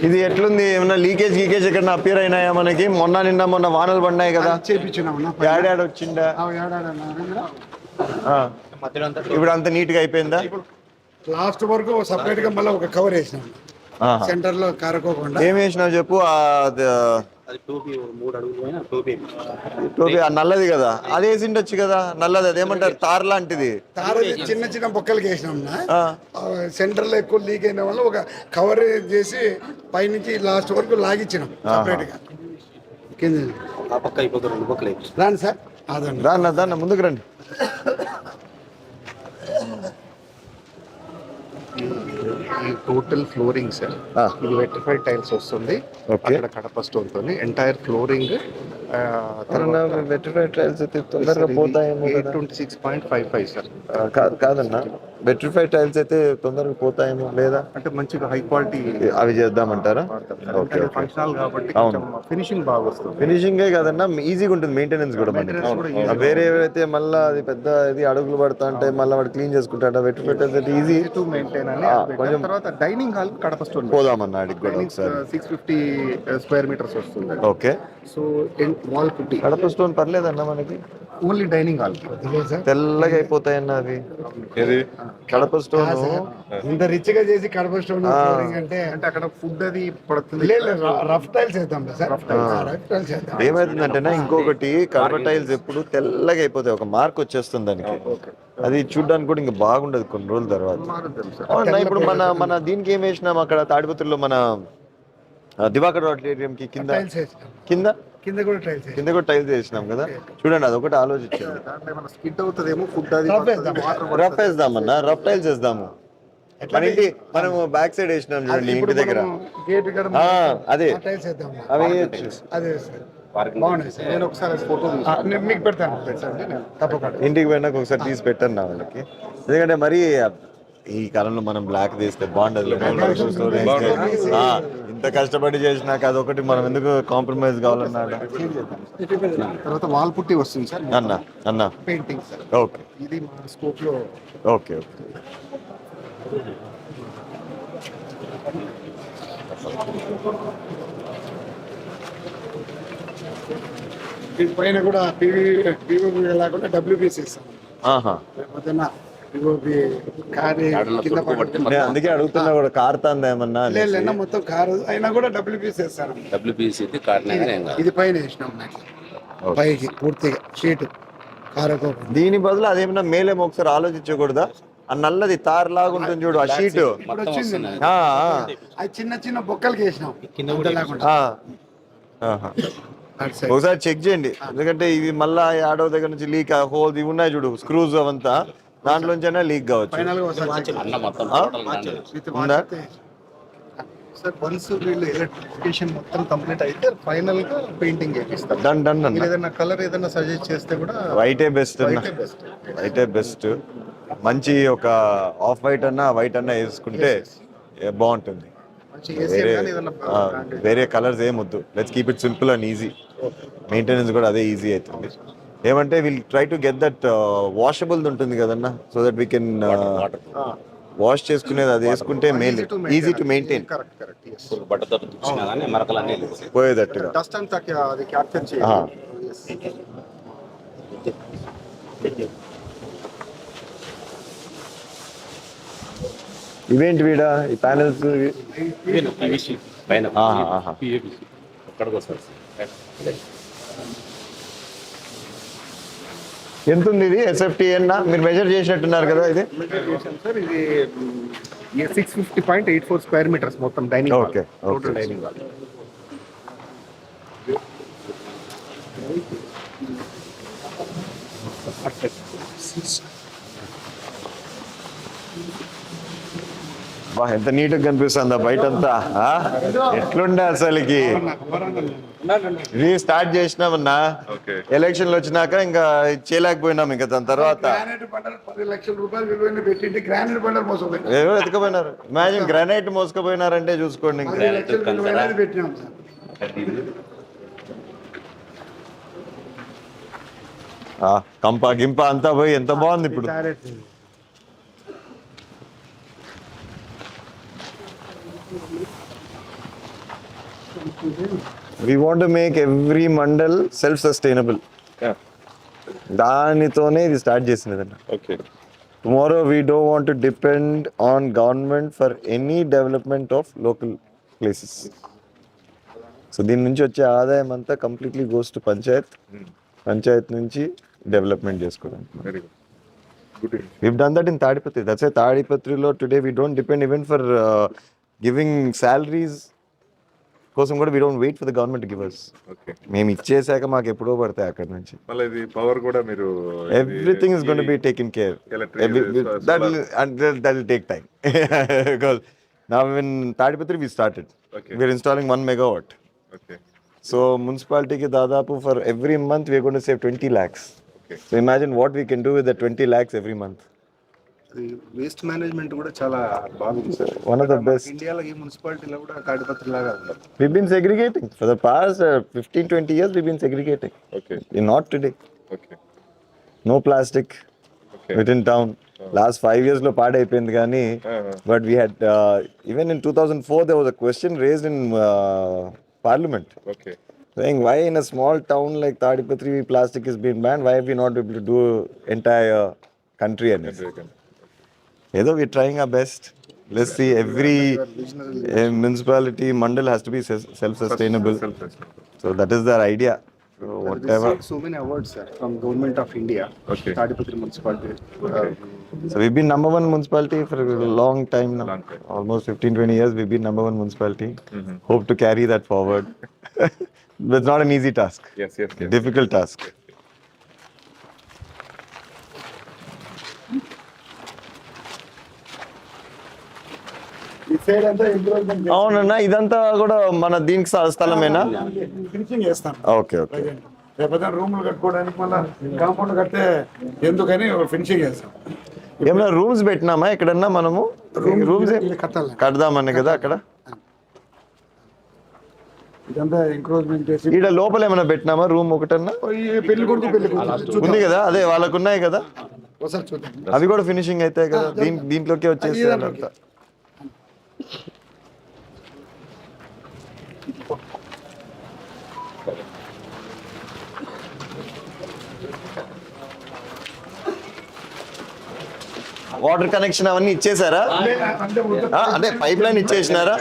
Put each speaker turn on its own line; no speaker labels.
ఇది ఎట్లుంది? ఏమన్నా లీకేజ్ ఎక్కడ అపియర్ అయినాయా మనకి? మొన్న వానలు పడినాయి కదా, ఏడాడు వచ్చిందా? ఇప్పుడు అంత నీట్ గా అయిపోయిందా?
లాస్ట్ వరకు సపరేట్ గా మళ్ళీ ఒక కవర్ వేసినాం సెంటర్ లో కారకోకుండా.
ఏం వేసినావు చెప్పు. టోపీ నల్లది కదా, అది వేసి ఉండొచ్చు కదా. నల్లది అదేమంటారు, తార్ లాంటిది.
తార్ చిన్న చిన్న బొక్కలకి వేసినాం. సెంటర్ లో ఎక్కువ లీక్ అయిన వల్ల ఒక కవర్ చేసి పైనుంచి లాస్ట్ వరకు లాగిచ్చినాం సపరేట్ గా. రాండి సార్,
దాన్న ముందుకు రండి.
ఈ టోటల్ ఫ్లోరింగ్ సార్, ఇది వెట్రిఫైడ్ టైల్స్ వస్తుంది. అక్కడ కడప స్టోన్ తోని ఎంటైర్ ఫ్లోరింగ్.
వెట్రిఫైడ్ టైల్స్ అయితే తొందరగా పోతాయేమో.
826.55 సార్.
కాదన్నా, వెట్రిఫైడ్ టైల్స్ అయితే తొందరగా పోతాయేమో లేదా?
అంటే మంచిగా హై క్వాలిటీ
అవి చేద్దామంటారా?
ఫంక్షనల్ కాబట్టి ఫినిషింగ్ బాగా వస్తుంది.
ఫినిషింగే కాదన్నా, ఈజీగా ఉంటుంది మెయింటెనెన్స్ కూడా. వేరే అయితే మళ్ళీ అది పెద్ద ఇది అడుగులు పడతా అంటే మళ్ళీ వాడు క్లీన్ చేసుకుంటాడు. వెట్రిఫైడ్ టైల్స్ అయితే ఈజీ
టు మెయింటైన్ అని. కొంచెం తర్వాత డైనింగ్ హాల్ కడప స్టోన్
పోదామన్నా అడిగి కూడా ఒకసారి.
650 స్క్వేర్ మీటర్స్ వస్తుంది.
ఓకే.
సో వాల్ పుట్టి
కడప స్టోన్ పర్లేదన్నా మనకి.
ఓన్లీ డైనింగ్ హాల్
తెల్లగా అయిపోతాయన్న అవి. ఇది కడప స్టోన్
ఇంత రిచ్ గా చేసి కడప స్టోన్ అంటే
అక్కడ ఫుడ్ అది పడుతుంది.
రఫ్ టైల్స్ వేద్దాం సార్.
ఏమైతుందంటేనా, ఇంకొకటి కడప టైల్స్ ఎప్పుడు తెల్లగా అయిపోతాయి, ఒక మార్క్ వచ్చేస్తుంది దానికి. అది చూడడానికి కూడా ఇంకా బాగుండదు కొన్ని రోజుల తర్వాత. ఇప్పుడు మన దీనికి ఏం వేసినాం అక్కడ తాడిపత్రిలో, మన దివాకర్ ఆడిటోరియం కి కింద కూడా టైల్స్ వేసినాం కదా. చూడండి, అదొకటి ఆలోచించండి. రఫ్ వేద్దామన్నా, రఫ్ టైల్స్ వేద్దాము. మనం బ్యాక్ సైడ్ వేసినాం చూడండి ఇంటి దగ్గర, అదే అవి ఇంటికి పోయినాక ఒకసారి తీసి పెట్టాను నా వాళ్ళకి. ఎందుకంటే మరి ఈ కాలంలో మనం బ్లాక్ తీస్తే బాగుండదు. ఇంత కష్టపడి చేసినాక అదొకటి మనం ఎందుకు కాంప్రమైజ్ కావాలన్నాడు.
తర్వాత వాల్ పుట్టి వస్తుంది సార్.
అన్న
పెయింటింగ్ సార్.
ఓకే,
ఇది మా స్కోప్ లో.
ఓకే.
పైన కూడా పీవీపీ లేకుండా డబ్ల్యూపీసీ ఇస్తాం.
అందుకే అడుగుతున్నా కూడా, కారుతాందా ఏమన్నా?
మొత్తం కారు అయినా కూడా డబ్ల్యూపీసీ ఇస్తాను. ఇది పైన వేసినాం పైకి పూర్తిగా షీట్ కారకో.
దీని బదులు అదేమన్నా మేలేమో ఒకసారి ఆలోచించకూడదా? ఆ నల్లది తార్ లాగా ఉంటుంది చూడు, ఆ షీట్
చిన్న చిన్న బొక్కలకి వేసినాం.
ఒకసారి చెక్ చేయండి, ఎందుకంటే ఇవి మళ్ళా ఆడో దగ్గర నుంచి లీక్ హోల్ ఇవి ఉన్నాయి చూడు, స్క్రూస్ అవంతా దాంట్లోంచైనా లీక్ కావచ్చు.
వన్స్ వీళ్ళు ఎలక్ట్రిఫికేషన్ మొత్తం కంప్లీట్ అయితే ఫైనల్ గా పెయింటింగ్ చేపిస్తారు.
డన్.
ఏదైనా కలర్ ఏదైనా సజెస్ట్ చేస్తే కూడా
వైటే బెస్ట్. మంచి ఒక ఆఫ్ వైట్ అన్నా వేసుకుంటే బాగుంటుంది. వేరే కలర్స్ ఏమొద్దు. Let's keep it simple and easy. Maintenance కూడా అదే ఈజీ అవుతుంది. ఏమంటే will try to get that washable ఉంటుంది కదన్నా, so that we can wash చేసుకునేది అది వేసుకుంటే మెయిన్ ఈజీ టు మెయింటైన్. పోయేటట్టుగా ఇవేంటి వీడా ఈ ప్యానెల్స్? ఎంత ఉంది ఇది ఎస్ఎఫ్టీ అన్నా? మీరు మెజర్ చేసినట్టున్నారు కదా. ఇది
650.84 స్క్వేర్ మీటర్స్ మొత్తం dining.
Okay,
total dining hall.
ఎంత నీట్గా కనిపిస్తుందా బయటంతా. ఎట్లుండే అసలుకి. ఇది స్టార్ట్ చేసినామన్నా, ఎలక్షన్లు వచ్చినాక ఇంకా చేయలేకపోయినాం. ఇంకా దాని తర్వాత
10 లక్షల రూపాయలు విలువైన పెట్టి గ్రానైట్ బండర్ మోసపోయినారు.
ఏవో ఎత్తుకుపోయినారు. ఇమాజిన్ గ్రానైట్ మోసుకుపోయినారంటే చూసుకోండి. కంప గింప అంతా పోయి ఎంత బాగుంది ఇప్పుడు. We want to make every mandal self sustainable. దానితోనే ఇది స్టార్ట్ చేసినదన్న.
Okay.
Tomorrow we don't want to depend on government for any development of local places. So దీని నుంచి వచ్చే ఆదాయం అంతా completely goes to panchayat. Panchayat నుంచి డెవలప్మెంట్ చేసుకోవడానికి.
Very good. Good.
We've done that in Tadipatri. That's why Tadipatrilo today we don't depend even for giving salaries కోసం కూడా we don't wait for the government to give us.
Okay.
మేము ఇచ్చేసాక మాకు ఎప్పుడో పడతాయి అక్కడ నుంచి.
మళ్ళీ ఇది పవర్ కూడా మీరు
Everything is going to be taken care. That will take time. Because now in Tadipatri we started.
Okay.
We're installing 1 megawatt.
Okay.
So municipality ki dadapu for every month we are going to save 20 lakhs.
Okay.
So imagine what we can do with the 20 lakhs every month.
Waste management కూడా చాలా బాగుంది sir.
One of the best.
ఇండియాలో ఈ మున్సిపాలిటీలో కూడా తాడిపత్రి లాగా ఉంది.
We've been segregating for the past 15-20 years. We've been segregating.
Okay.
Not today.
Okay.
No plastic
Okay.
within town. Last 5 years lo paadaipoyindi gaani. But we had even in 2004 there was a question raised in parliament
okay.
saying why in a small town like Tadipatri plastic is being banned. Why have we not able to do entire country? And either we're trying our best. Let's see, every municipality mandal has to be self-sustainable. So that is their idea. So whatever.
So many awards sir from government of India.
Okay.
Tadipatri municipality.
So we've been number 1 municipality for a long time now.
Long time.
Almost 15-20 years we've been number 1 municipality. Hope to carry that forward. But it's not an easy task.
Yes, yes, yes.
Difficult task.
ఈ side అంతా improvement
అవునన్నా ఇదంతా కూడా మన దీనికి స్థలమేనా?
Finishing చేస్తాం.
Okay okay.
రేపొద్దున రూములు కట్టుకోవడానికి మళ్ళీ కాంపౌండ్ కడితే ఎందుకని ఫినిషింగ్ చేస్తాం.
ఏమైనా రూమ్స్ పెట్టినామా ఎక్కడన్నా మనము? రూమ్స్
ఇది కట్టాలి.
కడదామని కదా అక్కడ.
ఇదంతా ఎంక్రోచ్మెంట్ చేసి
ఈడ లోపల ఏమైనా పెట్టినామా రూమ్ ఒకటన్నా?
ఈ పెళ్లి కొడుకు పెళ్లి కూతురు
ఉంది కదా, అదే వాళ్ళకు ఉన్నాయి కదా,
ఒకసారి చూద్దాం.
అవి కూడా ఫినిషింగ్ అవుతాయి కదా. దీంట్లోకి వచ్చేసి అంతా. వాటర్ కనెక్షన్ అవన్నీ ఇచ్చేసారా?
అంటే
అంటే పైప్ లైన్ ఇచ్చేసినారా?